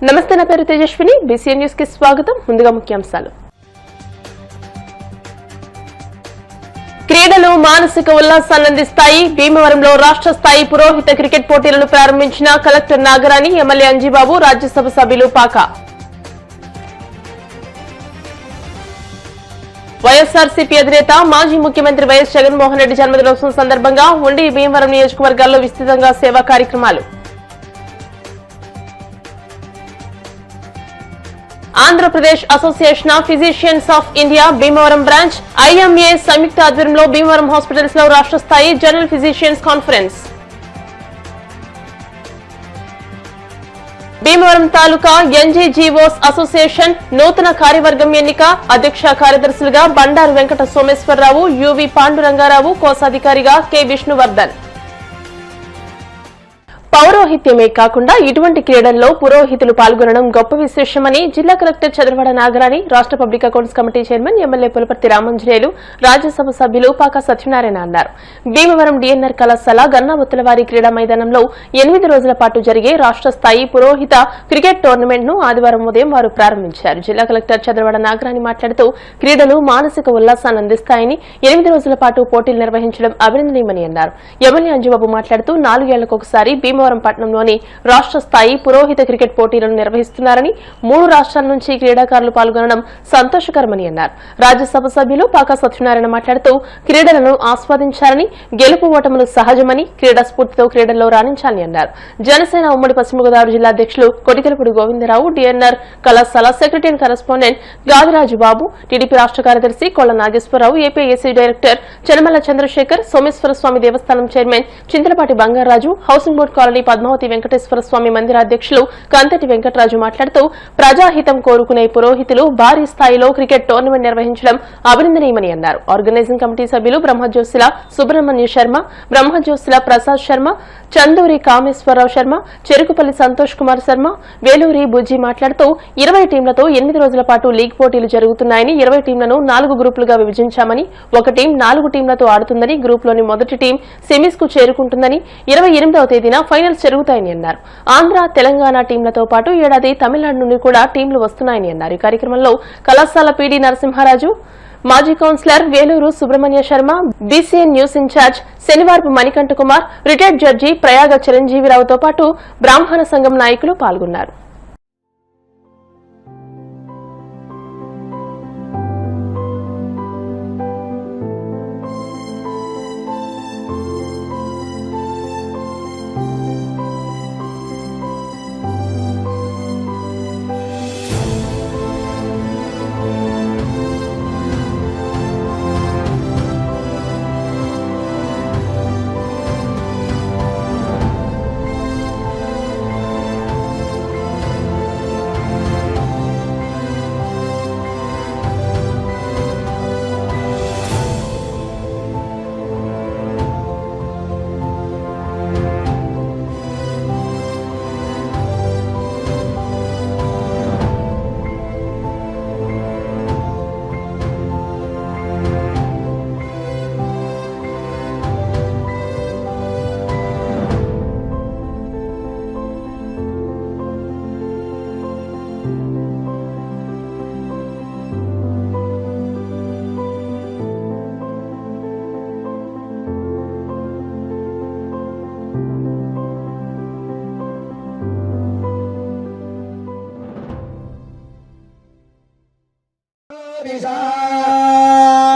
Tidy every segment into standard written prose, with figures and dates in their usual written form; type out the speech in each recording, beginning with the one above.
నమస్తే, నా పేరు తేజస్విని. బీసీఎన్ న్యూస్ కి స్వాగతం. ముందుగా ముఖ్యాంశాలు. క్రీడలు మానసిక ఉల్లాసాన్ని అందిస్తాయి. భీమవరంలో రాష్ట్ర స్థాయి పురోహిత క్రికెట్ పోటీలను ప్రారంభించిన కలెక్టర్ నాగరాణి, ఎమ్మెల్యే అంజీబాబు, రాజ్యసభ సభ్యులు పాక. వైఎస్ఆర్సీపీ అధినేత మాజీ ముఖ్యమంత్రి వైఎస్ జగన్మోహన్ రెడ్డి జన్మదినోత్సవం సందర్భంగా ఉండి భీమవరం నియోజకవర్గాల్లో విస్తృతంగా సేవా కార్యక్రమాలు. Andhra Pradesh association of physicians of India Bhimavaram branch IMA సంయుక్త ఆధ్వర్యంలో భీమవరం హాస్పిటల్స్ లో రాష్ట్ర స్థాయి general physicians conference. Bhimavaram taluka NGGOs association నూతన కార్యవర్గం ఎన్నిక. అధ్యక్ష కార్యదర్శులుగా బండారు వెంకట సోమేశ్వరరావు, యువి పాండురంగారావు, కోశాధికారిగా కె విష్ణువర్ధన్. పౌరోహిత్యమే కాకుండా ఇటువంటి క్రీడల్లో పురోహితులు పాల్గొనడం గొప్ప విశేషమని జిల్లా కలెక్టర్ చంద్రవాడ నాగరాణి, రాష్ట్ర public accounts committee chairman MLA Pulaparthi Ramanjaneyulu, Rajya Sabha సభ్యులు పాక సత్యనారాయణ అన్నారు. భీమవరం డిఎన్ఆర్ కళాశాల గన్నాముత్తలవారి క్రీడా మైదానంలో 8 రోజుల పాటు జరిగే రాష్ట్ర స్థాయి పురోహిత క్రికెట్ టోర్నమెంట్ ను ఆదివారం ఉదయం వారు ప్రారంభించారు. జిల్లా కలెక్టర్ చంద్రవాడ నాగరాణి మాట్లాడుతూ క్రీడలు మానసిక ఉల్లాసాన్ని అందిస్తాయని, 8 రోజుల పాటు పోటీలు నిర్వహించడం అభినందనీయమని అన్నారు. ఎమ్మెల్యే అంజుబాబు మాట్లాడుతూ 4 ఏళ్లకొకసారి భీమవరం పట్టణంలోని రాష్ట్ర స్థాయి పురోహిత క్రికెట్ పోటీలను నిర్వహిస్తున్నారని, 3 రాష్ట్రాల నుంచి క్రీడాకారులు పాల్గొనడం సంతోషకరమని అన్నారు. రాజ్యసభ సభ్యులు పాక సత్యనారాయణ మాట్లాడుతూ క్రీడలను ఆస్వాదించాలని, గెలుపు ఓటములు సహజమని, క్రీడా స్ఫూర్తితో క్రీడల్లో రాణించాలని అన్నారు. జనసేన ఉమ్మడి పశ్చిమ గోదావరి జిల్లా అధ్యక్షులు కొటికలపూడి గోవిందరావు, డిఎన్ఆర్ కళాశాల secretary and correspondent Gadiraju Babu, TDP రాష్ట్ర కార్యదర్శి Kolla Nageswara Rao, APAC director Chanamalla Chandrasekhar, Someswara Swamy Devasthanam chairman Chintalapati Bongaraju, housing board colony Padmavathi Venkateswara Swamy మందిర అధ్యక్షులు కంతటి వెంకటరాజు మాట్లాడుతూ ప్రజాహితం కోరుకునే పురోహితులు భారీ స్థాయిలో క్రికెట్ టోర్నమెంట్ నిర్వహించడం అభినందనీయమని అన్నారు. ఆర్గనైజింగ్ కమిటీ సభ్యులు బ్రహ్మజ్యోతిల సుబ్రహ్మణ్య శర్మ, బ్రహ్మజ్యోతిల ప్రసాద్ శర్మ, చందూరి కామేశ్వరరావు శర్మ, చెరుకుపల్లి సంతోష్ కుమార్ శర్మ, వేలూరి బుజ్జి మాట్లాడుతూ 20 టీంలతో 8 రోజుల పాటు లీగ్ పోటీలు జరుగుతున్నాయని, 20 టీంలను 4 గ్రూపులుగా విభజించామని, ఒక టీం 4 టీంలతో ఆడుతుందని, గ్రూప్లోని మొదటి టీం సెమీస్ కు చేరుకుంటుందని, 28వ తేదీన ఫైనల్స్ జరుగుతాయని అన్నారు. ఆంధ్ర, తెలంగాణ టీంలతో పాటు ఏడాది తమిళనాడు నుండి కూడా టీంలు వస్తున్నాయని అన్నారు. ఈ కార్యక్రమంలో కళాశాల పీడీ నరసింహారాజు, మాజీ councillor Veluru Subrahmanya Sharma, BCN news incharge Sanivarapu Manikanta Kumar, retired judge Prayaga చిరంజీవిరావుతో పాటు బ్రాహ్మణ సంఘం నాయకులు పాల్గొన్నారు.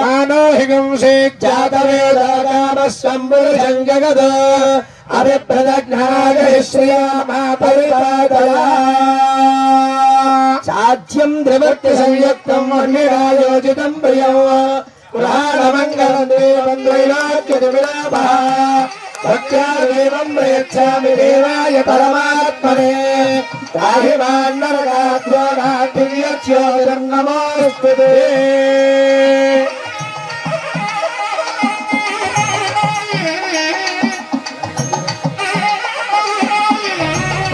మానోహికం శేఖ్యాతవేదగామస్తంబుజంగగద అభిప్రదజ్ఞాగశ్రియమాపరిపాదయా సాధ్యం ద్రవత్య సంయుక్తం వర్ణిరాయోజితం ప్రియం పురాణమంగళం దేవం ద్వైరాజ్యమిలాభః భక్త్యాదేవం ప్రయచ్ఛామి దేవాయ పరమాత్మనే రాహిమాన్నరగాత్రోనాథ్యచ్యోతిరం నమోస్తుతే.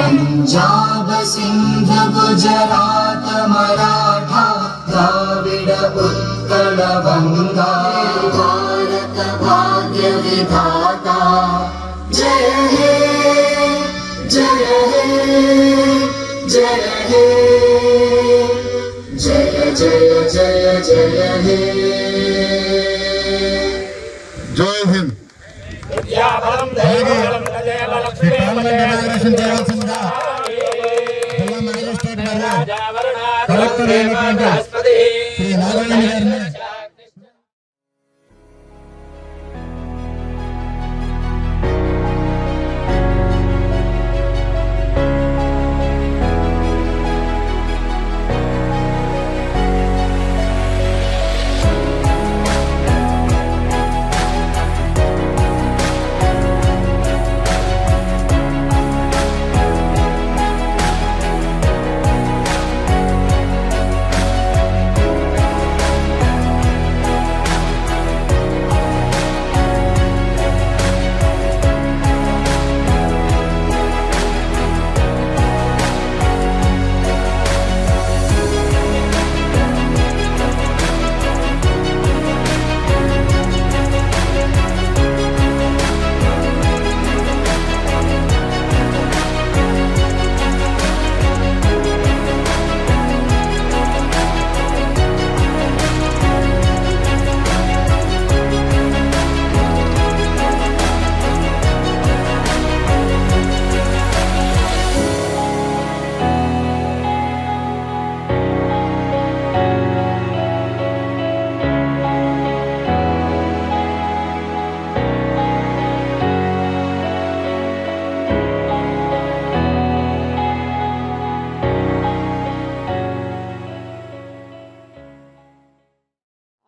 पंजाब सिंध गुजरात मराठा द्राविड उत्कल बंगा भारत भाग्य विधाता जय हे जय हे जय जय जय जय हे जय हिंद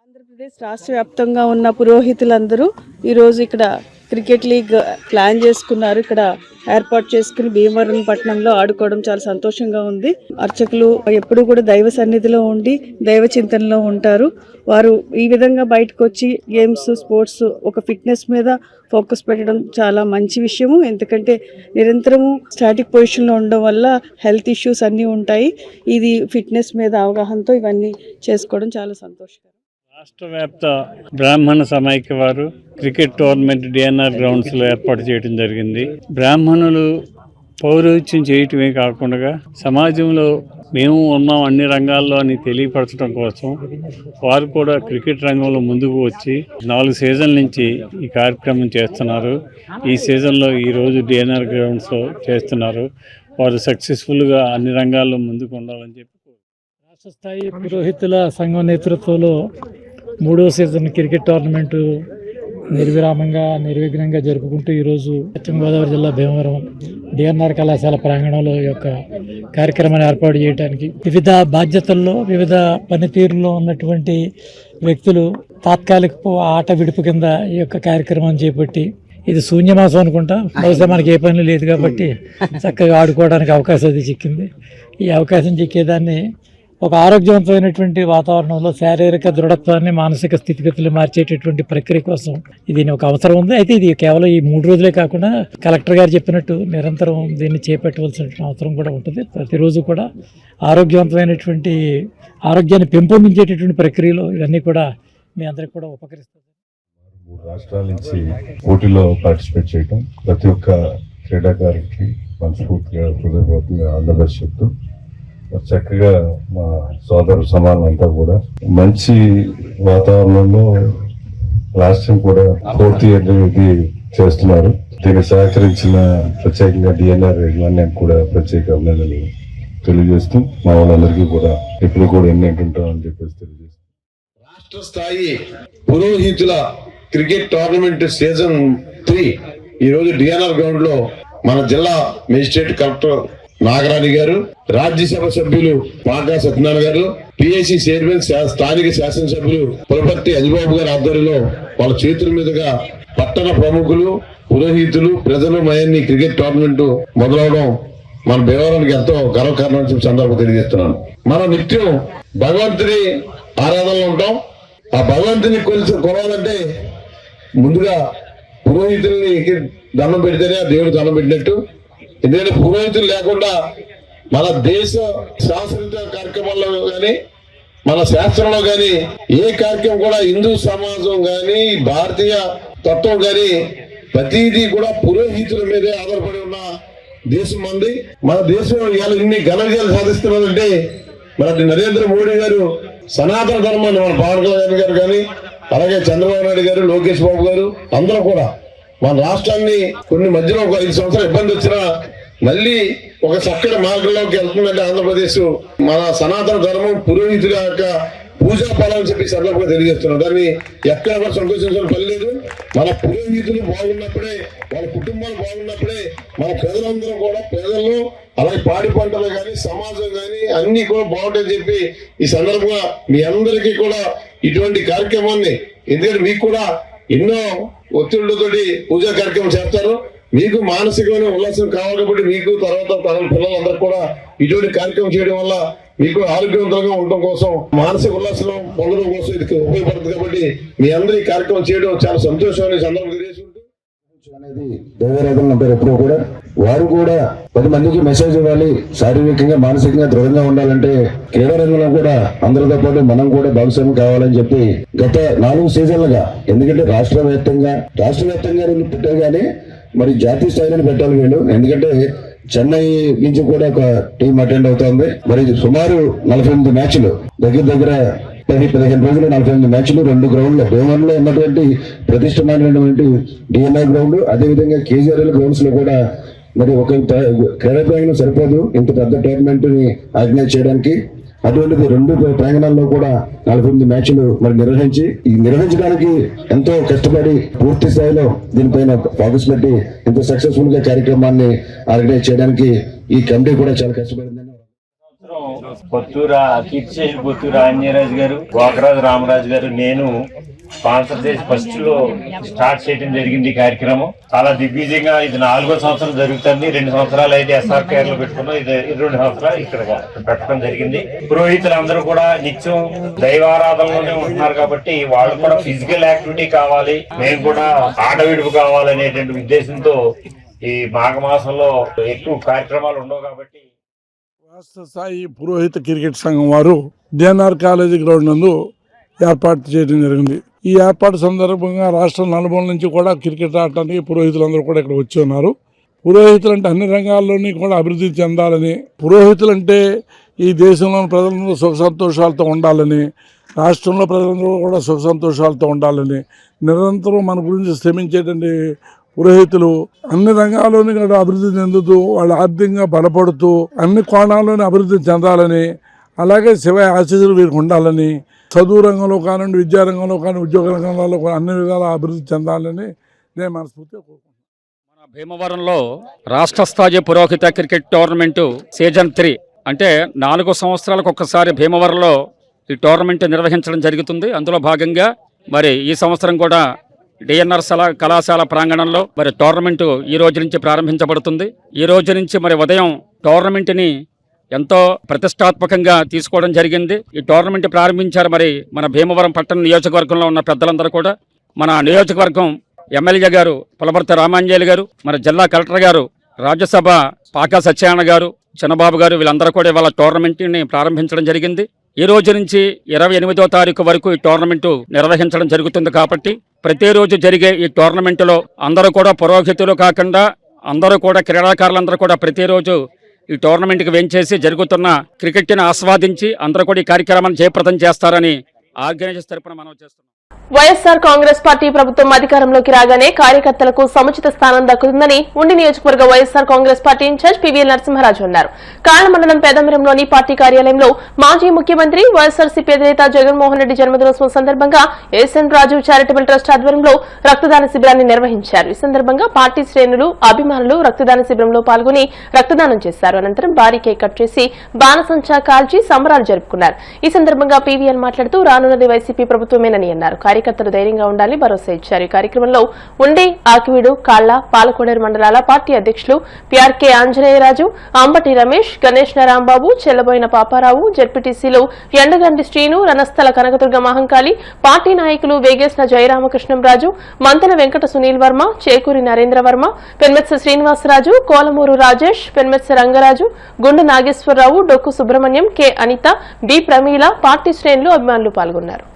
ఆంధ్రప్రదేశ్ రాష్ట్ర వ్యాప్తంగా ఉన్న పురోహితులందరూ ఈరోజు ఇక్కడ క్రికెట్ లీగ్ ప్లాన్ చేసుకున్నారు. ఇక్కడ ఏర్పాటు చేసుకుని భీమవరం పట్టణంలో ఆడుకోవడం చాలా సంతోషంగా ఉంది. అర్చకులు ఎప్పుడు కూడా దైవ సన్నిధిలో ఉండి దైవ చింతనలో ఉంటారు. వారు ఈ విధంగా బయటకు వచ్చి గేమ్స్ స్పోర్ట్స్ ఒక ఫిట్నెస్ మీద ఫోకస్ పెట్టడం చాలా మంచి విషయము. ఎందుకంటే నిరంతరము స్టాటిక్ పొజిషన్లో ఉండడం వల్ల హెల్త్ ఇష్యూస్ అన్నీ ఉంటాయి. ఇది ఫిట్నెస్ మీద అవగాహనతో ఇవన్నీ చేసుకోవడం చాలా సంతోషకరం. రాష్ట్ర వ్యాప్త బ్రాహ్మణ సమైక్య వారు క్రికెట్ టోర్నమెంట్ డిఎన్ఆర్ గ్రౌండ్స్లో ఏర్పాటు చేయడం జరిగింది. బ్రాహ్మణులు పౌరోహిత్యం చేయటమే కాకుండా సమాజంలో మేము ఉన్నాం అన్ని రంగాల్లో అని తెలియపరచడం కోసం వారు కూడా క్రికెట్ రంగంలో ముందుకు వచ్చి 4 సీజన్ల నుంచి ఈ కార్యక్రమం చేస్తున్నారు. ఈ సీజన్లో ఈరోజు డిఎన్ఆర్ గ్రౌండ్స్లో చేస్తున్నారు. వారు సక్సెస్ఫుల్గా అన్ని రంగాల్లో ముందుకు ఉండాలని చెప్పి రాష్ట్ర స్థాయి పురోహితుల సంఘం నేతృత్వంలో 3వ సీజన్ క్రికెట్ టోర్నమెంటు నిర్విఘ్నంగా జరుపుకుంటూ ఈరోజు పశ్చిమ గోదావరి జిల్లా భీమవరం డిఎన్ఆర్ కళాశాల ప్రాంగణంలో ఈ యొక్క కార్యక్రమాన్ని ఏర్పాటు చేయడానికి వివిధ బాధ్యతల్లో వివిధ పనితీరులో ఉన్నటువంటి వ్యక్తులు తాత్కాలిక ఆట విడుపు కింద ఈ యొక్క కార్యక్రమాన్ని చేపట్టి ఇది శూన్యమాసం అనుకుంటా. బహుశా మనకి ఏ పని లేదు కాబట్టి చక్కగా ఆడుకోవడానికి అవకాశం అది చిక్కింది. ఈ అవకాశం చిక్కేదాన్ని ఒక ఆరోగ్యవంతమైనటువంటి వాతావరణంలో శారీరక దృఢత్వాన్ని మానసిక స్థితిగతులు మార్చేటటువంటి ప్రక్రియ కోసం దీని ఒక అవసరం ఉంది. అయితే ఇది కేవలం ఈ 3 రోజులే కాకుండా కలెక్టర్ గారు చెప్పినట్టు నిరంతరం దీన్ని చేపట్టవలసినటువంటి అవసరం కూడా ఉంటుంది. ప్రతిరోజు కూడా ఆరోగ్యవంతమైనటువంటి ఆరోగ్యాన్ని పెంపొందించేటటువంటి ప్రక్రియలో ఇవన్నీ కూడా మీ అందరికి కూడా ఉపకరిస్తుంది. 3 రాష్ట్రాల నుంచి పోటీలో పార్టిసిపేట్ చేయడం ప్రతి ఒక్క క్రీడాకారుడికి మనస్ఫూర్తిగా హృదయపూర్వకంగా ఆల్ ది బెస్ట్ చెప్తూ చక్కగా మా సోదరు సమానంతా కూడా మంచి వాతావరణంలో రాష్ట్రం కూడా 4th ఇయర్ ఇది చేస్తున్నారు. దీనికి సహకరించిన ప్రత్యేకంగా డిఎన్ఆర్ యజమాన్యానికి కూడా ప్రత్యేక అభినందనలు తెలియజేస్తూ మా వాళ్ళందరికీ కూడా ఎప్పుడు కూడా ఎన్నెంటు ఉంటామని చెప్పేసి తెలియజేస్తాం. రాష్ట్ర స్థాయి పురోహితుల క్రికెట్ టోర్నమెంట్ సీజన్ 3 ఈ రోజు డిఎన్ఆర్ గ్రౌండ్ లో మన జిల్లా మేజిస్ట్రేట్ కలెక్టర్ నాగరాణి గారు, రాజ్యసభ సభ్యులు పాకా సత్యనారాయణ గారు, పిఎసి చైర్మన్ స్థానిక శాసనసభ్యులు పులపర్తి అజిబాబు గారి ఆధ్వర్యంలో వాళ్ళ చేతుల మీదుగా పట్టణ ప్రముఖులు పురోహితులు ప్రజలు మయాన్ని క్రికెట్ టోర్నమెంట్ మొదలవడం మన భీమవరానికి ఎంతో గర్వకారణం చెప్పి సందర్భం తెలియజేస్తున్నాను. మనం నిత్యం భగవంతుని ఆరాధనలో ఉంటాం. ఆ భగవంతుని కొలవాలంటే ముందుగా పురోహితుల్ని దండం పెడితేనే ఆ దేవుడు దండం పెట్టినట్టు. ఎందుకంటే పురోహితులు లేకుండా మన దేశ సాంస్కృతిక కార్యక్రమాల్లో కానీ మన శాస్త్రంలో కానీ ఏ కార్యక్రమం కూడా హిందూ సమాజం కానీ భారతీయ తత్వం కానీ ప్రతిదీ కూడా పురోహితుల మీదే ఆధారపడి ఉన్న దేశం మంది. మన దేశం ఇవాళ ఇన్ని ఘన విజయాలు సాధిస్తున్నదంటే మరి నరేంద్ర మోడీ గారు సనాతన ధర్మాన్ని, మన పవన్ కళ్యాణ్ గారు కానీ, అలాగే చంద్రబాబు నాయుడు గారు, లోకేష్ బాబు గారు అందరూ కూడా మన రాష్ట్రాన్ని కొన్ని మధ్యలో ఒక 5 సంవత్సరాలు ఇబ్బంది వచ్చినా మళ్ళీ ఒక చక్కటి మార్గంలోకి వెళ్తుందంటే ఆంధ్రప్రదేశ్ మన సనాతన ధర్మం పురోహితుల యొక్క పూజా ఫలం అని చెప్పి సందర్భంగా తెలియజేస్తున్నారు. దాన్ని ఎక్కడ కూడా సంకోచించిన పని లేదు. మన పురోహితులు బాగున్నప్పుడే, వాళ్ళ కుటుంబాలు బాగున్నప్పుడే మన ప్రజలందరూ కూడా, ప్రజలు అలాగే పాడి పంటలు కానీ, సమాజం కానీ అన్ని కూడా బాగుంటాయని చెప్పి ఈ సందర్భంగా మీ అందరికీ కూడా ఇటువంటి కార్యక్రమాన్ని, ఎందుకంటే మీకు కూడా ఎన్నో ఒత్తిళ్లతోటి పూజా కార్యక్రమం చేస్తారు, మీకు మానసికమైన ఉల్లాసం కావాలి కాబట్టి మీకు తర్వాత తన పిల్లలందరూ కూడా ఇటువంటి కార్యక్రమం చేయడం వల్ల మీకు ఆరోగ్యవంతంగా ఉండటం కోసం, మానసిక ఉల్లాసం పొందడం కోసం ఇది ఉపయోగపడుతుంది. కాబట్టి మీ అందరూ ఈ కార్యక్రమం చేయడం చాలా సంతోషం అనే సందర్భం తెలియజేసుకుంటూ అనేది దైవరాధన అంటారు. ఎప్పుడూ కూడా వారు కూడా 10 మందికి మెసేజ్ ఇవ్వాలి, శారీరకంగా మానసికంగా దృఢంగా ఉండాలంటే క్రీడా రంగంలో కూడా అందరితో పాటు మనం కూడా భాగస్వామ్యం కావాలని చెప్పి గత 4 సీజన్లుగా, ఎందుకంటే రాష్ట్ర వ్యాప్తంగా పెట్టారు కానీ మరి జాతీయ స్థాయిలో పెట్టాలి వీళ్ళు. ఎందుకంటే చెన్నై నుంచి కూడా ఒక టీం అటెండ్ అవుతోంది. మరి సుమారు 48 మ్యాచ్లు, దగ్గర 10-15 రోజులు 48 మ్యాచ్లు 2 గ్రౌండ్లు, భీమవరంలో ఉన్నటువంటి ప్రతిష్టమైనటువంటి డిఎన్ఆర్ గ్రౌండ్, అదేవిధంగా కేజీఆర్ఎల్ గ్రౌండ్స్ లో కూడా మరి ఒక క్రీడా ప్రాంగణం సరిపోదు ఇంత పెద్ద టోర్నమెంట్ ని ఆర్గనైజ్ చేయడానికి. అటువంటిది 2 ప్రాంగణాల్లో కూడా 48 మ్యాచ్లు మరి నిర్వహించడానికి ఎంతో కష్టపడి పూర్తి స్థాయిలో దీనిపైన ఫోకస్ పెట్టి ఇంత సక్సెస్ఫుల్ గా కార్యక్రమాన్ని ఆర్గనైజ్ చేయడానికి ఈ కమిటీ కూడా చాలా కష్టపడిందని. పొత్తూరు ఆంజనేయరాజు గారు, గోకరాజు రామరాజు గారు, నేను స్పాన్సర్ చేసి ఫస్ట్ లో స్టార్ట్ చేయడం జరిగింది. ఈ కార్యక్రమం చాలా దిగ్విజయంగా ఇది 4వ సంవత్సరం జరుగుతుంది. 2 సంవత్సరాలు అయితే SRKR లో పెట్టుకున్నాం, ఇది 2 సంవత్సరాలు ఇక్కడ పెట్టడం జరిగింది. పురోహితులందరూ కూడా నిత్యం దైవారాధనలోనే ఉంటున్నారు కాబట్టి వాళ్ళు కూడా ఫిజికల్ యాక్టివిటీ కావాలి, మేము కూడా ఆట విడుపు కావాలనేటువంటి ఉద్దేశంతో ఈ మాఘమాసంలో ఎక్కువ కార్యక్రమాలు ఉండవు కాబట్టి రాష్ట్ర స్థాయి పురోహిత క్రికెట్ సంఘం వారు డిఎన్ఆర్ కాలేజీ గ్రౌండ్ నందు ఏర్పాటు చేయడం జరిగింది. ఈ ఏర్పాటు సందర్భంగా రాష్ట్రం నలుమూల నుంచి కూడా క్రికెట్ ఆడటానికి పురోహితులందరూ కూడా ఇక్కడ వచ్చి ఉన్నారు. పురోహితులు అంటే అన్ని రంగాల్లోని కూడా అభివృద్ధి చెందాలని, పురోహితులు అంటే ఈ దేశంలోని ప్రజలందరూ సుఖ సంతోషాలతో ఉండాలని, రాష్ట్రంలో ప్రజలందరూ కూడా సుఖ సంతోషాలతో ఉండాలని నిరంతరం మన గురించి శ్రమించేటువంటి పురోహితులు అన్ని రంగాల్లోని కూడా అభివృద్ధి చెందుతూ వాళ్ళు ఆర్థికంగా బలపడుతూ అన్ని కోణాల్లోని అభివృద్ధి చెందాలని, అలాగే శివ ఆశీస్సులు వీరికి ఉండాలని, చదువు రంగంలో కానివ్వండి, విద్యారంగంలో కానీ, ఉద్యోగ రంగంలో కూడా అన్ని విధాల అభివృద్ధి చెందాలని నేను మనస్ఫూర్తిగా కోరుకుంటున్నాను. మన భీమవరంలో రాష్ట్ర స్థాయి పురోహిత క్రికెట్ టోర్నమెంటు సీజన్ 3 అంటే 4 సంవత్సరాలకు ఒక్కసారి భీమవరంలో ఈ టోర్నమెంట్ నిర్వహించడం జరుగుతుంది. అందులో భాగంగా మరి ఈ సంవత్సరం కూడా డిఎన్ఆర్ కళాశాల ప్రాంగణంలో మరి టోర్నమెంటు ఈ రోజు నుంచి ప్రారంభించబడుతుంది. ఈ రోజు నుంచి మరి ఉదయం టోర్నమెంట్ని ఎంతో ప్రతిష్టాత్మకంగా తీసుకోవడం జరిగింది. ఈ టోర్నమెంట్ ప్రారంభించారు మరి మన భీమవరం పట్టణ నియోజకవర్గంలో ఉన్న పెద్దలందరూ కూడా. మన నియోజకవర్గం ఎమ్మెల్యే గారు పులపర్తి రామాంజనేయులు గారు, మన జిల్లా కలెక్టర్ గారు, రాజ్యసభ పాకా సత్యనారాయణ గారు, చిన్నబాబు గారు, వీళ్ళందరూ కూడా ఇవాళ టోర్నమెంట్ని ప్రారంభించడం జరిగింది. ఈ రోజు నుంచి 28వ తారీఖు వరకు ఈ టోర్నమెంటు నిర్వహించడం జరుగుతుంది. కాబట్టి ప్రతిరోజు జరిగే ఈ టోర్నమెంటులో అందరూ కూడా పురోహితులు కాకుండా అందరూ కూడా క్రీడాకారులందరూ కూడా ప్రతిరోజు ఈ టోర్నమెంట్కి వెంచేసి జరుగుతున్న క్రికెట్ని ఆస్వాదించి అందరూ కూడా ఈ కార్యక్రమాన్ని జయప్రదం చేస్తారని ఆర్గనైజర్స్ తరపున మనం చేస్తున్నాం. వైఎస్సార్ కాంగ్రెస్ పార్టీ ప్రభుత్వం అధికారంలోకి రాగానే కార్యకర్తలకు సముచిత స్థానం దక్కుతుందని ఉండి నియోజకవర్గ YSR Congress party incharge PVL Narasimharaju అన్నారు. కాళ్ల మండలం పేదమరంలోని పార్టీ కార్యాలయంలో మాజీ ముఖ్యమంత్రి వైఎస్సార్సీపీ అధినేత జగన్మోహన్ రెడ్డి జన్మదినోత్సవం సందర్భంగా ఎస్ఎన్ రాజు చారిటబుల్ ట్రస్ట్ ఆధ్వర్యంలో రక్తదాన శిబిరాన్ని నిర్వహించారు. ఈ సందర్భంగా పార్టీ శ్రేణులు, అభిమానులు రక్తదాన శిబిరంలో పాల్గొని రక్తదానం చేశారు. అనంతరం భారీ కేక్ కట్ చేసి బాణసంచా కాల్చి సంబరాలు జరుపుకున్నారు. ఈ సందర్భంగా పివిఎల్ మాట్లాడుతూ రానున్నది వైసీపీ ప్రభుత్వమేనని అన్నారు. కార్యకర్తలు ధైర్యంగా ఉండాలని భరోసా ఇచ్చారు. ఈ కార్యక్రమంలో ఉండి, ఆకివీడు, కాళ్ల, పాలకోడేరు మండలాల పార్టీ అధ్యక్షులు పిఆర్కే ఆంజనేయరాజు, అంబటి రమేష్, గణేష్ రాంబాబు, చెల్లబోయిన పాపారావు, జెడ్పీటీసీలు ఎండగండి శ్రీను, రణస్థల కనకదుర్గ మహంకాళి, పార్టీ నాయకులు వేగేశ్న జయరామకృష్ణంరాజు, మంతన వెంకట సునీల్ వర్మ, చేకూరి Narendra Varma, Penmetsa Srinivasaraju, Kolamuru Rajesh, Penmetsa Rangaraju, Gundu Nageswararao, Dokku Subrahmanyam, K Anitha, B Prameela, party శ్రేణులు, అభిమానులు పాల్గొన్నారు.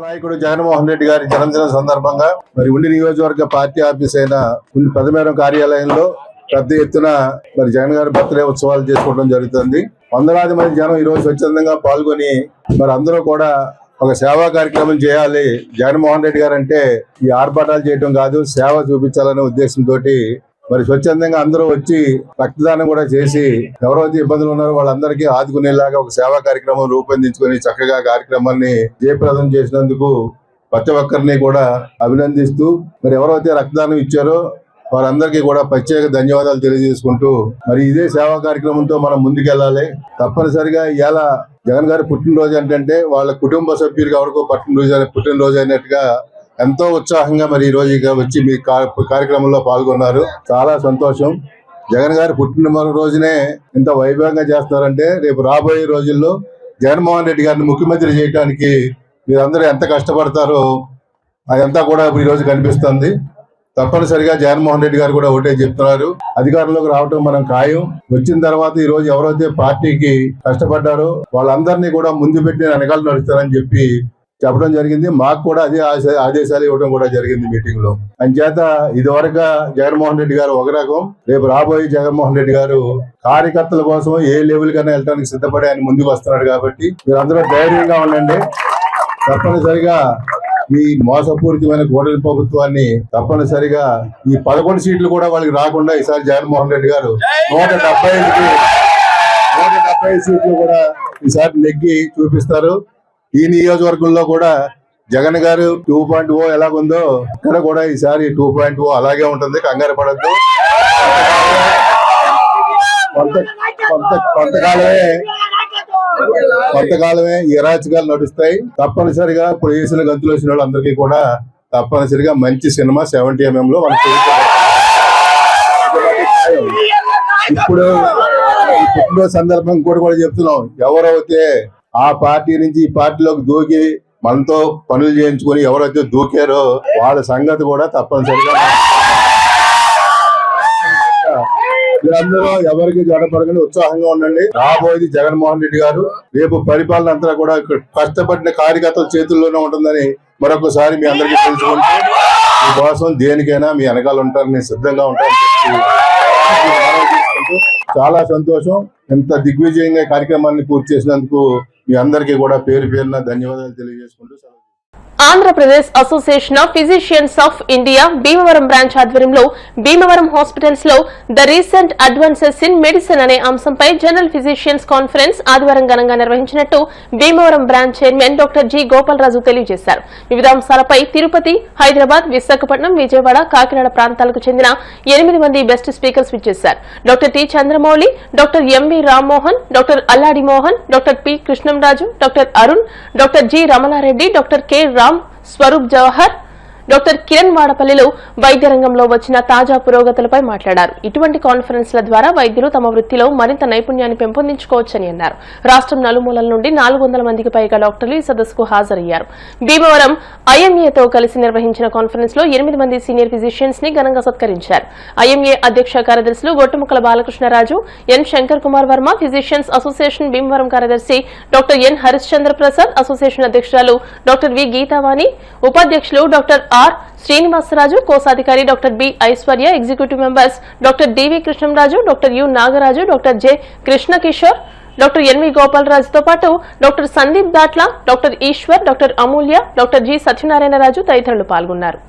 నాయకుడు జగన్మోహన్ రెడ్డి గారి జన్మదిన సందర్భంగా మరి ఉండి నియోజకవర్గ పార్టీ ఆఫీస్ అయిన ఉండి ప్రథమేరం కార్యాలయంలో పెద్ద ఎత్తున మరి జగన్ గారి బర్త్డే ఉత్సవాలు చేసుకోవడం జరుగుతుంది. వందలాది మంది జనం ఈ రోజు స్వచ్ఛందంగా పాల్గొని మరి అందరూ కూడా ఒక సేవా కార్యక్రమం చేయాలి. జగన్మోహన్ రెడ్డి గారు అంటే ఈ ఆర్భాటాలు చేయడం కాదు, సేవ చూపించాలనే ఉద్దేశంతో మరి స్వచ్ఛందంగా అందరూ వచ్చి రక్తదానం కూడా చేసి ఎవరైతే ఇబ్బందులు ఉన్నారో వాళ్ళందరికీ ఆదుకునేలాగా ఒక సేవా కార్యక్రమం రూపొందించుకొని చక్కగా కార్యక్రమాన్ని జయప్రదం చేసినందుకు ప్రతి ఒక్కరిని కూడా అభినందిస్తూ మరి ఎవరైతే రక్తదానం ఇచ్చారో వారందరికీ కూడా ప్రత్యేక ధన్యవాదాలు తెలియజేసుకుంటూ మరి ఇదే సేవా కార్యక్రమంతో మనం ముందుకెళ్లాలి. తప్పనిసరిగా ఇవాళ జగన్ గారి పుట్టినరోజు ఏంటంటే వాళ్ళ కుటుంబ సభ్యులకు ఎవరికో పుట్టినరోజు అయినట్టుగా ఎంతో ఉత్సాహంగా మరి ఈ రోజు ఇక వచ్చి మీ కార్యక్రమంలో పాల్గొన్నారు. చాలా సంతోషం. జగన్ గారి పుట్టినరోజునే ఇంత వైభవంగా చేస్తున్నారంటే రేపు రాబోయే రోజుల్లో జగన్మోహన్ రెడ్డి గారిని ముఖ్యమంత్రి చేయడానికి మీరందరూ ఎంత కష్టపడతారో అదంతా కూడా ఈ రోజు కనిపిస్తుంది. తప్పనిసరిగా జగన్మోహన్ రెడ్డి గారు కూడా ఒకటే చెప్తున్నారు, అధికారంలోకి రావటం మనం ఖాయం. వచ్చిన తర్వాత ఈ రోజు ఎవరైతే పార్టీకి కష్టపడ్డారో వాళ్ళందరినీ కూడా ముందు పెట్టి వెనకాల నడుస్తారని చెప్పడం జరిగింది. మాకు కూడా అదే ఆదేశాలు ఇవ్వడం కూడా జరిగింది మీటింగ్ లో. అంచేత ఇదివరకు జగన్మోహన్ రెడ్డి గారు ఒక రకం, రేపు రాబోయే జగన్మోహన్ రెడ్డి గారు కార్యకర్తల కోసం ఏ లెవెల్ కన్నా వెళ్ళడానికి సిద్ధపడి ఆయన ముందుకు వస్తున్నాడు. కాబట్టి మీరందరూ ధైర్యంగా ఉండండి. తప్పనిసరిగా ఈ మోసపూరితమైన కూటమి ప్రభుత్వాన్ని తప్పనిసరిగా ఈ 11 సీట్లు కూడా వాళ్ళకి రాకుండా ఈసారి జగన్మోహన్ రెడ్డి గారు 175 సీట్లు కూడా ఈసారి నెగ్గి చూపిస్తారు. ఈ నియోజకవర్గంలో కూడా జగన్ గారు 2.0 ఎలాగుందో ఇక్కడ కూడా ఈసారి 2.0 అలాగే ఉంటుంది. కంగారు పడద్దు. కొంతకాలమే ఈ అరాచకాలు నడుస్తాయి. తప్పనిసరిగా ఇప్పుడు వేసిన గంతులు వేసిన వాళ్ళందరికీ కూడా తప్పనిసరిగా మంచి సినిమా 70mm లో మనం ఇప్పుడు పుట్టినరోజు సందర్భం కూడా చెప్తున్నాం, ఎవరైతే ఆ పార్టీ నుంచి ఈ పార్టీలోకి దూకి మనతో పనులు చేయించుకొని ఎవరైతే దూకారో వాళ్ళ సంగతి కూడా తప్పనిసరిగా మీరందరూ ఎవరికి జడపడకుండా ఉత్సాహంగా ఉండండి. రాబోయేది జగన్మోహన్ రెడ్డి గారు. రేపు పరిపాలన అంతా కూడా కష్టపడిన కార్యకర్తల చేతుల్లోనే ఉంటుందని మరొకసారి మీ అందరికీ తెలుసుకుంటూ మీకోసం దేనికైనా మీ వెనకాల ఉంటారని సిద్ధంగా ఉంటారని చెప్పి చాలా సంతోషం. ఇంత దిగ్విజయంగా కార్యక్రమాన్ని పూర్తి చేసినందుకు మీ అందరికీ కూడా పేరు పేరున ధన్యవాదాలు తెలియజేసుకుంటూ Andhra Pradesh association of physicians of India Bhimavaram branch ఆధ్వర్యంలో భీమవరం హాస్పిటల్స్ లో the recent advances in medicine అనే అంశంపై జనరల్ ఫిజిషియన్స్ కాన్ఫరెన్స్ ఆదివారం ఘనంగా నిర్వహించినట్టు Bhimavaram branch chairman doctor G Gopalaraju తెలియజేశారు. వివిధ అంశాలపై తిరుపతి, హైదరాబాద్, విశాఖపట్నం, విజయవాడ, కాకినాడ ప్రాంతాలకు చెందిన 8 మంది బెస్ట్ స్పీకర్స్ విచ్చేశారు. Doctor T Chandramouli, doctor MV Rammohan, doctor Alladi Mohan, doctor P Krishnamraju, doctor Arun, doctor G Ramana Reddy, doctor K Ram, Swaroop Jawahar, doctor Kiran వాడపల్లిలో వైద్య రంగంలో వచ్చిన తాజా పురోగతులపై మాట్లాడారు. ఇటువంటి కాన్ఫరెన్స్ల ద్వారా వైద్యులు తమ వృత్తిలో మరింత నైపుణ్యాన్ని పెంపొందించుకోవచ్చని అన్నారు. రాష్ట్రం నలుమూలల నుండి 400 మందికి పైగా డాక్టర్లు ఈ సదస్సుకు హాజరయ్యారు. భీమవరం ఐఎంఏతో కలిసి నిర్వహించిన కాన్ఫరెన్స్ లో 8 మంది సీనియర్ ఫిజిషియన్స్ ని ఘనంగా సత్కరించారు. ఐఎంఏ అధ్యక్ష కార్యదర్శులు Gottumukkala Balakrishnaraju, N Shankar Kumar Varma, physicians association Bhimavaram కార్యదర్శి doctor N Harishchandra Prasad, association అధ్యక్షురాలు డాక్టర్ వి గీతావాణి, ఉపాధ్యక్షులు డాక్టర్ ఆర్ శ్రీనివాసరాజు, కోశాధికారి doctor B Aishwarya, executive members doctor DV Krishnamraju, doctor U Nagaraju, doctor J Krishnakishore, doctor NV గోపాలరాజుతో పాటు doctor Sandeep Datla, doctor Eshwar, doctor Amulya, doctor G Satyanarayanaraju తదితరులు పాల్గొన్నారు.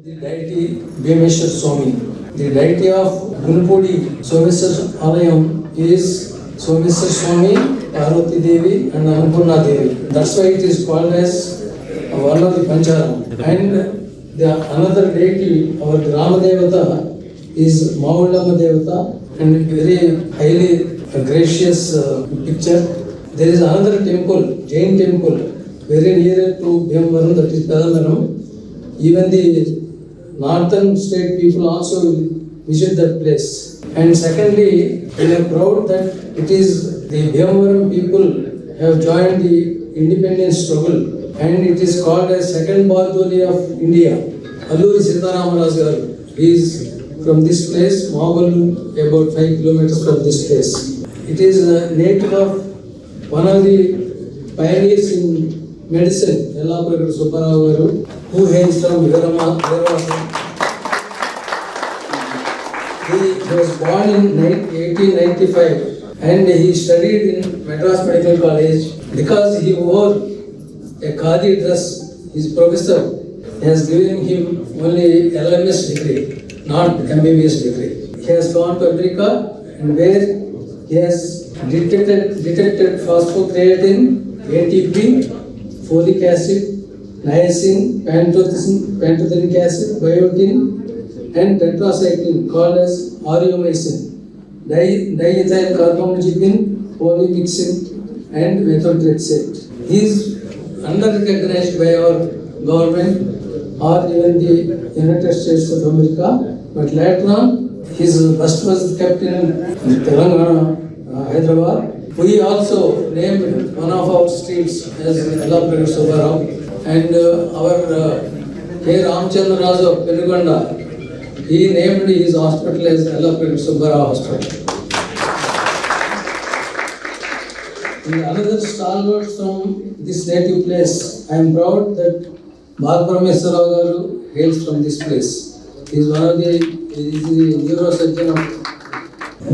The deity Bhimeshwar Swami. The deity of Gunpudi Someswar Alayam is Someswar Swami, Parvati Devi and Annapurna Devi. That's why it is called as one of the Pancharam. And the another deity, our Grama Devata, is Maullama Devata, and very highly gracious picture. There is another temple, Jain temple, very near to Bhimavaram, that is Pedangaram. Even the northern state people also will visit that place. And secondly, we are proud that it is the Bhimavaram people have joined the independence struggle, and it is called as second Bardoli of India. Alluri Sitaramarazu garu. He is from this place, Mahaballu, about 5 kilometers from this place. It is a native of one of the pioneers in medicine, Yellapuradu Subbarao garu, who hails from Veeramasa. He was born in 1895 and he studied in Madras Medical College. Because he wore a khadi dress, his professor has given him only LMS degree, not MBBS degree. He has gone to America, and where he has detected phosphocreatine, ATP, folic acid, niacin, pantothenic acid, biotin, and tetracycline called as aureomycin, diethyl carbamazepine, polymyxin, and methotrexate. He is under-recognized by our government or even the United States of America, but later on, his bust was kept in Telangana, Hyderabad. We also named one of our streets as Yellapuradu Subbarao, and our K. Ramchandraju of Penugonda, he named his hospital as Yellapuradu Subbarao Hospital. And another stalwart from this native place, I am proud that Balaparameswara garu hails from this place. He is one of the neurosurgeon of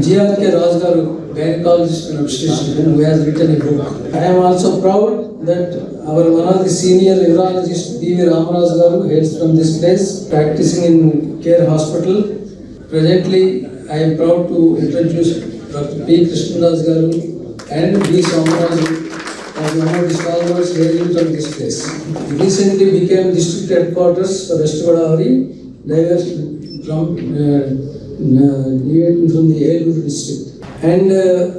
G.R.K. Raj garu, gynecologist and obstetrician, who has written a book. I am also proud that our one of the senior urologist B.V. Ramaraj garu hails from this place, practicing in Care Hospital. Presently, I am proud to introduce Dr. P. Krishnadas garu and B. Somaraj, as one of the stalwarts hailing from this place. He recently became district headquarters for West Godavari, deviating from the Eluru district. And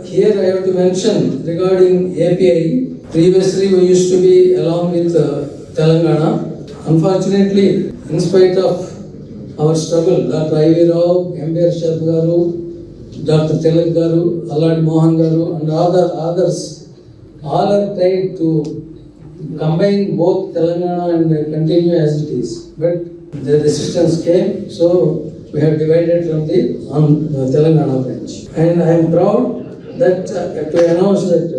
here I have to mention regarding API. Previously, we used to be along with Telangana. Unfortunately, in spite of our struggle, Dr. I.V. Rao, M.B.R. Sharma garu, Dr. Tilak garu, Alladi Mohan garu, and others, all are trying to combine both Telangana and continue as it is. But the resistance came, so we have divided from the Telangana branch. And I am proud that to announce that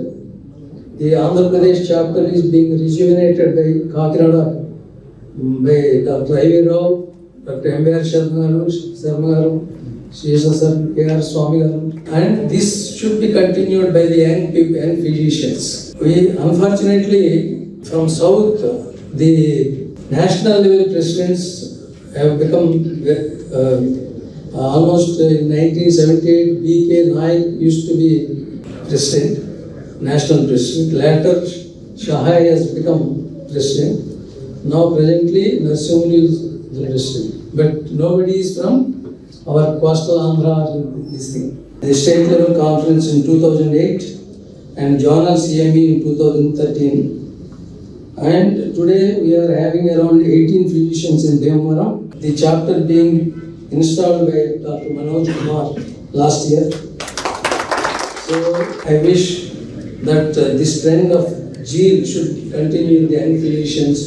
the Andhra Pradesh chapter is being rejuvenated by Kakinada, by Dr. I.V. Rao, Dr. M.B.R. Sharma garu, Shesha sir, K.R. Swami garu, and this should be continued by the young people and physicians. We unfortunately from south, the national level presidents have become almost in 1978. B.K. Naik used to be president, national president. Later, Shahai has become president. Now presently, Narasimhulu is the president. But nobody is from our coastal Andhra or this thing. The state level conference in 2008 and Journal CME in 2013. And today we are having around 18 physicians in Bhimavaram. The chapter being installed by Dr. Manoj Kumar last year. So I wish that this trend of zeal should continue in the young physicians,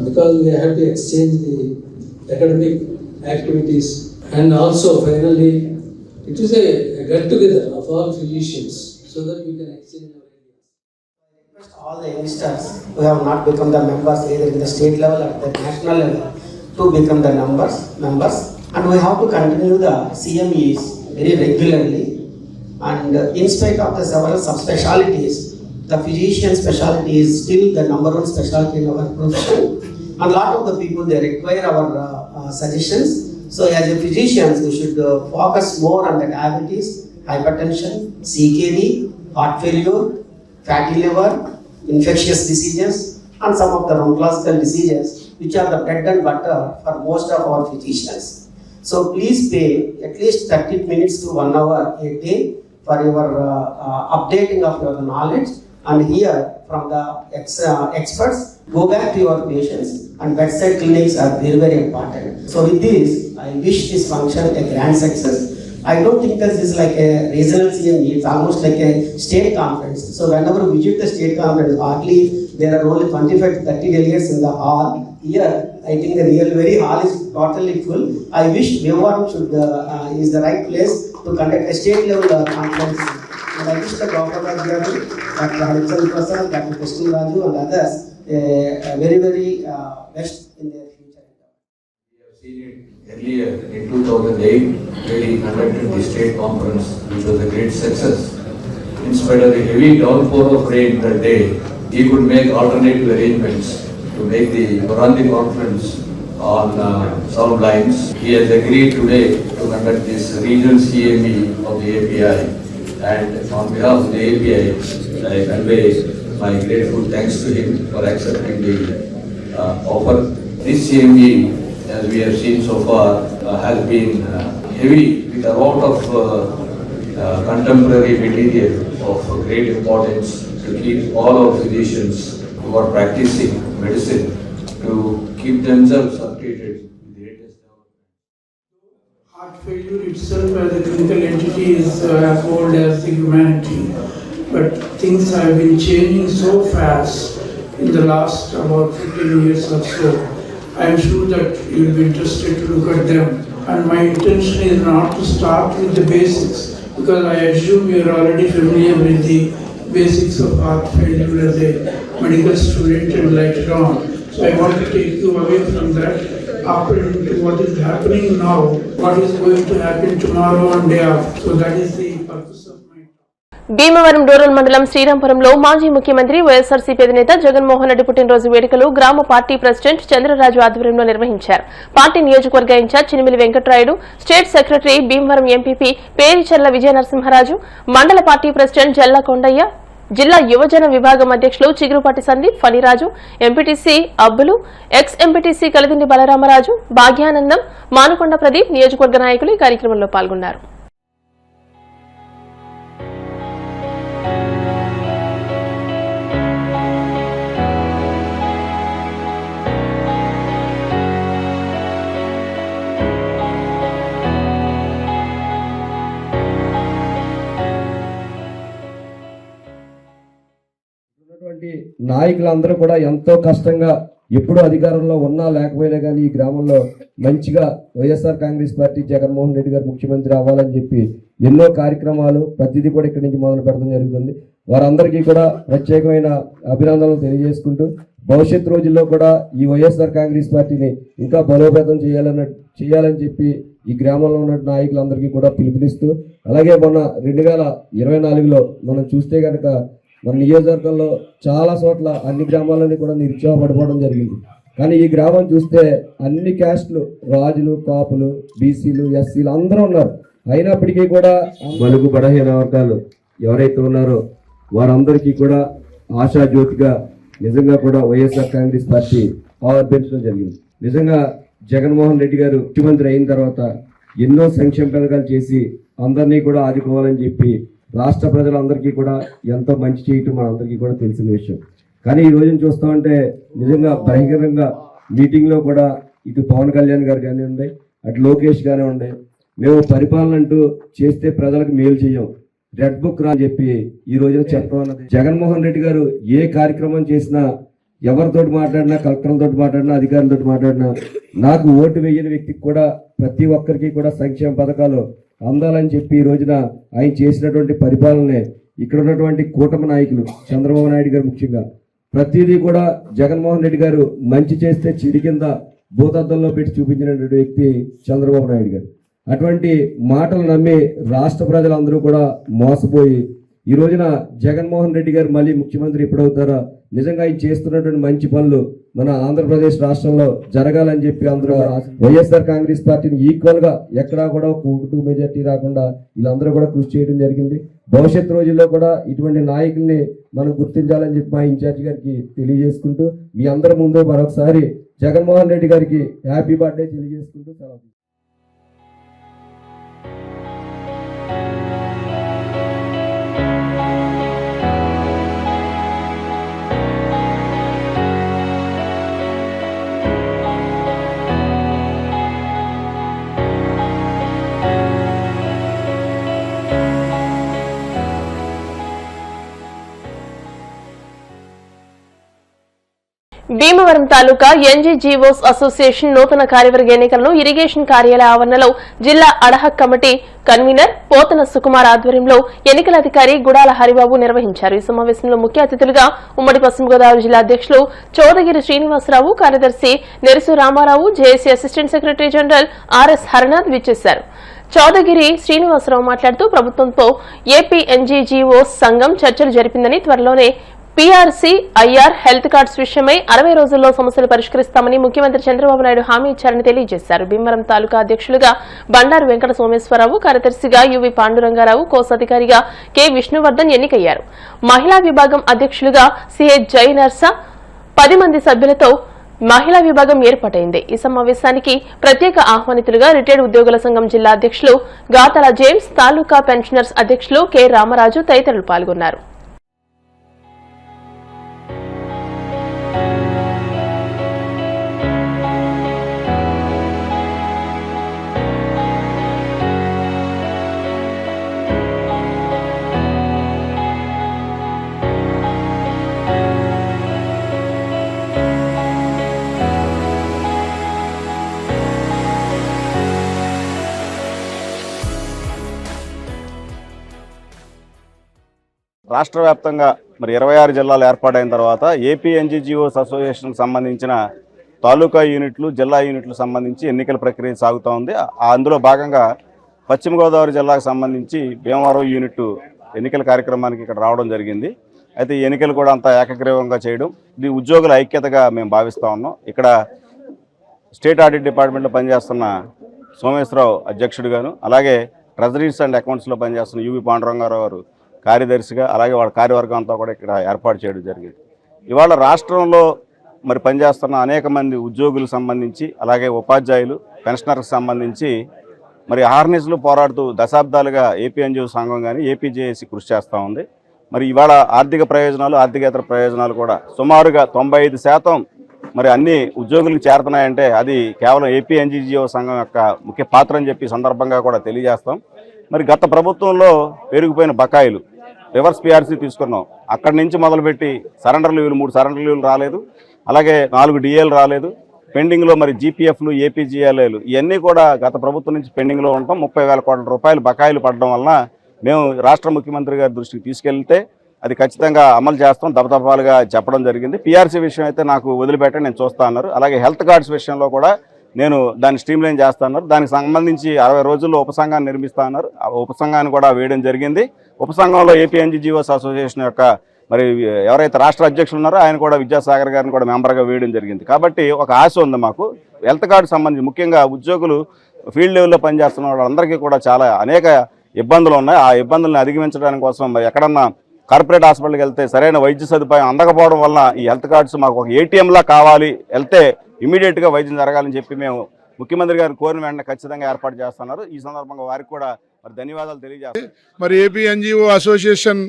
because we have to exchange the academic activities. And also finally, it is a get-together of all physicians so that we can exchange our ideas. All the youngsters who have not become the members either in the state level or the national level to become the members, and we have to continue the CMEs very regularly. And in spite of the several subspecialties, the physician specialty is still the number one specialty in our profession. And a lot of the people, they require our suggestions. So as a physicians, we should focus more on the diabetes, hypertension, CKD, heart failure, fatty liver, infectious diseases, and some of the rheumatological diseases, which are the bread and butter for most of our physicians. So please pay at least 30 minutes to 1 hour a day for your updating of your knowledge and hear from the experts. Go back to your patients, and bedside clinics are very, very important. So with this, I wish this function a grand success. I don't think that this is like a regional CME, it's almost like a state conference. So whenever we visit the state conference, hardly there are only 25 to 30 delegates in the hall. Here, I think the real very hall is totally full. I wish Bhimavaram is the right place to conduct a state level conference. And I wish the Dr. Raju, Dr. Harichand Prasad, Dr. Krishna Raju and others very, very best in their future. We have seen it earlier in 2008 where he conducted the state conference, which was a great success. In spite of the heavy downpour of rain that day, he could make alternative arrangements to make the Morandi conference on sound lines. He has agreed today to conduct this regional CME of the API, and on behalf of the API, I convey my grateful thanks to him for accepting the offer. This CME, as we have seen so far, has been heavy with a lot of contemporary material of great importance to keep all our physicians who are practicing medicine to keep themselves updated with the latest developments. Heart failure itself as a clinical entity is as old as the humanity, but things have been changing so fast in the last about 15 years or so. I am sure that you will be interested to look at them, and my intention is not to start with the basics, because I assume you are already familiar with the basics of heart failure as a medical student and later on. So I want to take you away from that up into what is happening now, what is going to happen tomorrow and day after. So that is the purpose of my talk. Bhimavaram rural మండలం శ్రీరాంపురంలో మాజీ ముఖ్యమంత్రి వైఎస్ఆర్సీపీ అధినేత జగన్మోహన్ రెడ్డి పుట్టినరోజు వేడుకలు గ్రామ party president Chandraraju ఆధ్వర్యంలో నిర్వహించారు. Party నియోజకవర్గ incharge Chinimili Venkatrayudu, state secretary Bhimavaram MPP Pericharla Vijayanarasimharaju, మండల పార్టీ ప్రెసిడెంట్ జల్లా కొండయ్య, జిల్లా యువజన విభాగం అధ్యక్షులు Chigurupati Sandeep, Phaniraju, MPTC Abbulu, ex MPTC Kalidindi Balaramaraju, Bhagyanandam, Manukonda Pradeep నియోజకవర్గ నాయకులు ఈ కార్యక్రమంలో పాల్గొన్నారు. నాయకులందరూ కూడా ఎంతో కష్టంగా ఎప్పుడు అధికారంలో ఉన్నా లేకపోయినా కానీ ఈ గ్రామంలో మంచిగా వైఎస్ఆర్ కాంగ్రెస్ పార్టీ జగన్మోహన్ రెడ్డి గారు ముఖ్యమంత్రి అవ్వాలని చెప్పి ఎన్నో కార్యక్రమాలు ప్రతిదీ కూడా ఇక్కడి నుంచి మొదలు పెడతాం జరుగుతుంది. వారందరికీ కూడా ప్రత్యేకమైన అభినందనలు తెలియజేసుకుంటూ భవిష్యత్ రోజుల్లో కూడా ఈ వైఎస్ఆర్ కాంగ్రెస్ పార్టీని ఇంకా బలోపేతం చేయాలని చెప్పి ఈ గ్రామంలో ఉన్న నాయకులందరికీ కూడా పిలుపునిస్తూ, అలాగే మొన్న 2024లో మనం చూస్తే కనుక మన నియోజకవర్గంలో చాలా చోట్ల అన్ని గ్రామాలని కూడా నిరుత్సాహపడిపోవడం జరిగింది. కానీ ఈ గ్రామం చూస్తే అన్ని క్యాస్టులు, రాజులు, కాపులు, బీసీలు, ఎస్సీలు అందరూ ఉన్నారు. అయినప్పటికీ కూడా బలుగు బలహీన వర్గాలు ఎవరైతే ఉన్నారో వారందరికీ కూడా ఆశాజ్యోతిగా నిజంగా కూడా వైఎస్ఆర్ కాంగ్రెస్ పార్టీ పవర్ పెంచడం జరిగింది. నిజంగా జగన్మోహన్ రెడ్డి గారు ముఖ్యమంత్రి అయిన తర్వాత ఎన్నో సంక్షేమ పథకాలు చేసి అందరినీ కూడా ఆదుకోవాలని చెప్పి రాష్ట్ర ప్రజలందరికీ కూడా ఎంతో మంచి చేయటం మనందరికీ కూడా తెలిసిన విషయం. కానీ ఈ రోజున చూస్తామంటే నిజంగా బహిరంగంగా మీటింగ్లో కూడా ఇటు పవన్ కళ్యాణ్ గారు కానివ్వండి, అటు లోకేష్ కానివ్వండి, మేము పరిపాలన అంటూ చేస్తే ప్రజలకు మేలు చేయం, రెడ్ బుక్ రా అని చెప్పి ఈ రోజున చెప్పడం అన్నది. జగన్మోహన్ రెడ్డి గారు ఏ కార్యక్రమం చేసినా, ఎవరితోటి మాట్లాడినా, కలెక్టర్లతో మాట్లాడినా, అధికారులతో మాట్లాడినా, నాకు ఓటు వేయని వ్యక్తికి కూడా ప్రతి ఒక్కరికి కూడా సంక్షేమ పథకాలు అందాలని చెప్పి ఈ రోజున ఆయన చేసినటువంటి పరిపాలనే ఇక్కడ ఉన్నటువంటి కూటమి నాయకులు చంద్రబాబు నాయుడు గారు ముఖ్యంగా ప్రతిదీ కూడా జగన్మోహన్ రెడ్డి గారు మంచి చేస్తే చెడు కింద భూతద్దంలో పెట్టి చూపించినటువంటి వ్యక్తి చంద్రబాబు నాయుడు గారు. అటువంటి మాటలు నమ్మి రాష్ట్ర ప్రజలందరూ కూడా మోసపోయి ఈ రోజున జగన్మోహన్ రెడ్డి గారు మళ్ళీ ముఖ్యమంత్రి ఎప్పుడవుతారో నిజంగా ఆయన చేస్తున్నటువంటి మంచి పనులు మన ఆంధ్రప్రదేశ్ రాష్ట్రంలో జరగాలని చెప్పి అందరూ వైఎస్ఆర్ కాంగ్రెస్ పార్టీని ఈక్వల్ గా ఎక్కడా కూడా ఓటు మెజార్టీ రాకుండా వీళ్ళందరూ కూడా కృషి చేయడం జరిగింది. భవిష్యత్ రోజుల్లో కూడా ఇటువంటి నాయకుల్ని మనం గుర్తించాలని చెప్పి మా ఇన్ఛార్జ్ గారికి తెలియజేసుకుంటూ మీ అందరి ముందు మరొకసారి జగన్మోహన్ రెడ్డి గారికి హ్యాపీ బర్త్డే తెలియజేసుకుంటూ సెలవు. భీమవరం తాలూకా ఎన్జీజీఓస్ అసోసియేషన్ నూతన కార్యవర్గ ఎన్నికలను ఇరిగేషన్ కార్యాలయ ఆవరణలో జిల్లా adhoc committee convener Pothana Sukumar ఆధ్వర్యంలో ఎన్నికల అధికారి గుడాల హరిబాబు నిర్వహించారు. ఈ సమావేశంలో ముఖ్య అతిథులుగా ఉమ్మడి పశ్చిమ గోదావరి జిల్లా అధ్యక్షులు చౌదగిరి శ్రీనివాసరావు, కార్యదర్శి Nerusu Ramarao, JAC assistant secretary general RS Haranath విచ్చేశారు. చౌదగిరి శ్రీనివాసరావు మాట్లాడుతూ ప్రభుత్వంతో ఏపీ ఎన్జీజీఓస్ సంఘం చర్చలు జరిపిందని, త్వరలోనే పీఆర్సీ, ఐఆర్, హెల్త్ కార్డ్స్ విషయమై 60 రోజుల్లో సమస్యలు పరిష్కరిస్తామని ముఖ్యమంత్రి చంద్రబాబు నాయుడు హామీ ఇచ్చారని తెలియజేశారు. భీమవరం తాలూకా అధ్యక్షులుగా బండారు వెంకట సోమేశ్వరరావు, కార్యదర్శిగా యువి పాండురంగారావు, కోశాధికారిగా కె విష్ణువర్ధన్ ఎన్నికయ్యారు. మహిళా విభాగం అధ్యక్షులుగా సిహెచ్ జై నర్సా 10 మంది సభ్యులతో మహిళా విభాగం ఏర్పాటైంది. ఈ సమావేశానికి ప్రత్యేక ఆహ్వానితులుగా రిటైర్డ్ ఉద్యోగుల సంఘం జిల్లా అధ్యక్షులు గాతల జేమ్స్, తాలూకా పెన్షనర్స్ అధ్యక్షులు కె రామరాజు తదితరులు పాల్గొన్నారు. రాష్ట్ర వ్యాప్తంగా మరి 26 జిల్లాలు ఏర్పాటైన తర్వాత ఏపీ ఎన్జీజీఓస్ అసోసియేషన్కి సంబంధించిన తాలూకా యూనిట్లు, జిల్లా యూనిట్లు సంబంధించి ఎన్నికల ప్రక్రియ సాగుతూ ఉంది. అందులో భాగంగా పశ్చిమ గోదావరి జిల్లాకు సంబంధించి భీమవరం యూనిట్ ఎన్నికల కార్యక్రమానికి ఇక్కడ రావడం జరిగింది. అయితే ఈ ఎన్నికలు కూడా అంతా ఏకగ్రీవంగా చేయడం, ఇది ఉద్యోగుల ఐక్యతగా మేము భావిస్తూ ఉన్నాం. ఇక్కడ స్టేట్ ఆడిట్ డిపార్ట్మెంట్లో పనిచేస్తున్న సోమేశ్వరరావు అధ్యక్షుడిగాను, అలాగే ట్రెజరీస్ అండ్ అకౌంట్స్లో పనిచేస్తున్న యువి పాండురంగారావు గారు కార్యదర్శిగా, అలాగే వాళ్ళ కార్యవర్గం అంతా కూడా ఇక్కడ ఏర్పాటు చేయడం జరిగింది. ఇవాళ రాష్ట్రంలో మరి పనిచేస్తున్న అనేక మంది ఉద్యోగులకు సంబంధించి, అలాగే ఉపాధ్యాయులు, పెన్షనర్కి సంబంధించి మరి ఆర్నిస్లు పోరాడుతూ దశాబ్దాలుగా ఏపీ ఎన్జిఓ సంఘం కానీ ఏపీజేఏసీ కృషి చేస్తూ ఉంది. మరి ఇవాళ ఆర్థిక ప్రయోజనాలు, ఆర్థికేతర ప్రయోజనాలు కూడా సుమారుగా 95% మరి అన్ని ఉద్యోగులకు చేరుతున్నాయంటే అది కేవలం ఏపీ ఎన్జీజీఓ సంఘం యొక్క ముఖ్య పాత్ర అని చెప్పి సందర్భంగా కూడా తెలియజేస్తాం. మరి గత ప్రభుత్వంలో పెరిగిపోయిన బకాయిలు, రివర్స్ పీఆర్సీ తీసుకున్నాం, అక్కడి నుంచి మొదలుపెట్టి సరెండర్ లీవ్లు 3 సరెండర్ లీవ్లు రాలేదు, అలాగే 4 డిఏలు రాలేదు, పెండింగ్లో మరి జీపీఎఫ్లు, ఏపీజీఎల్ఏలు ఇవన్నీ కూడా గత ప్రభుత్వం నుంచి పెండింగ్లో ఉండటం, 30,000 కోట్ల రూపాయలు బకాయిలు పడడం వలన మేము రాష్ట్ర ముఖ్యమంత్రి గారి దృష్టికి తీసుకెళ్తే అది ఖచ్చితంగా అమలు చేస్తాం దపదపాలుగా చెప్పడం జరిగింది. పీఆర్సీ విషయం అయితే నాకు వదిలిపెట్టండి, నేను చూస్తా అన్నారు. అలాగే హెల్త్ కార్డ్స్ విషయంలో కూడా నేను దాన్ని స్ట్రీమ్లైన్ చేస్తా అన్నారు. దానికి సంబంధించి 60 రోజుల్లో ఉపసంఘాన్ని నిర్మిస్తా అన్నారు. ఆ ఉపసంఘాన్ని కూడా వేయడం జరిగింది. ఉపసంఘంలో ఏపీ ఎన్జీజీఓస్ అసోసియేషన్ యొక్క మరి ఎవరైతే రాష్ట్ర అధ్యక్షులు ఉన్నారో ఆయన కూడా విద్యాసాగర్ గారిని కూడా మెంబర్గా వేయడం జరిగింది. కాబట్టి ఒక ఆశ ఉంది మాకు. హెల్త్ కార్డు సంబంధించి ముఖ్యంగా ఉద్యోగులు ఫీల్డ్ లెవెల్లో పనిచేస్తున్న వాళ్ళందరికీ కూడా చాలా అనేక ఇబ్బందులు ఉన్నాయి. ఆ ఇబ్బందులను అధిగమించడానికి కోసం మరి ఎక్కడన్నా కార్పొరేట్ హాస్పిటల్కి వెళ్తే సరైన వైద్య సదుపాయం అందకపోవడం వలన ఈ హెల్త్ కార్డ్స్ మాకు ఒక ఏటీఎంలా కావాలి, వెళ్తే ఇమీడియట్గా వైద్యం జరగాలని చెప్పి మేము ముఖ్యమంత్రి గారిని కోరిన వెంటనే ఖచ్చితంగా ఏర్పాటు చేస్తున్నారు. ఈ సందర్భంగా వారికి కూడా మరి ధన్యవాదాలు తెలియజేస్తాను. మరి ఏపీ ఎన్జిఓ అసోసియేషన్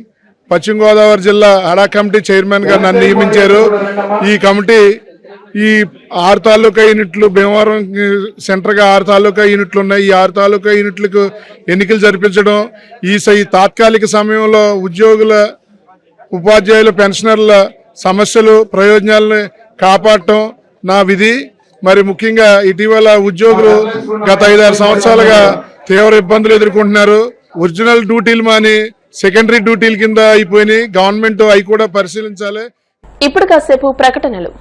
పశ్చిమ గోదావరి జిల్లా హడా కమిటీ చైర్మన్ గా నన్ను నియమించారు. ఈ కమిటీ ఈ 6 తాలూకా యూనిట్లు, భీమవరం సెంటర్ గా 6 తాలూకా యూనిట్లు ఉన్నాయి. ఈ 6 తాలూకా యూనిట్లకు ఎన్నికలు జరిపించడం, ఈ తాత్కాలిక సమయంలో ఉద్యోగుల, ఉపాధ్యాయుల, పెన్షనర్ల సమస్యలు, ప్రయోజనాలను కాపాడటం నా విధి. మరి ముఖ్యంగా ఇటీవల ఉద్యోగులు గత 5-6 సంవత్సరాలుగా తీవ్ర ఇబ్బందులు ఎదుర్కొంటున్నారు. ఒరిజినల్ డ్యూటీలు మాని సెకండరీ డ్యూటీల కింద అయిపోయినాయి. గవర్నమెంట్ అవి కూడా పరిశీలించాలి. ఇప్పుడు కాసేపు ప్రకటనలు.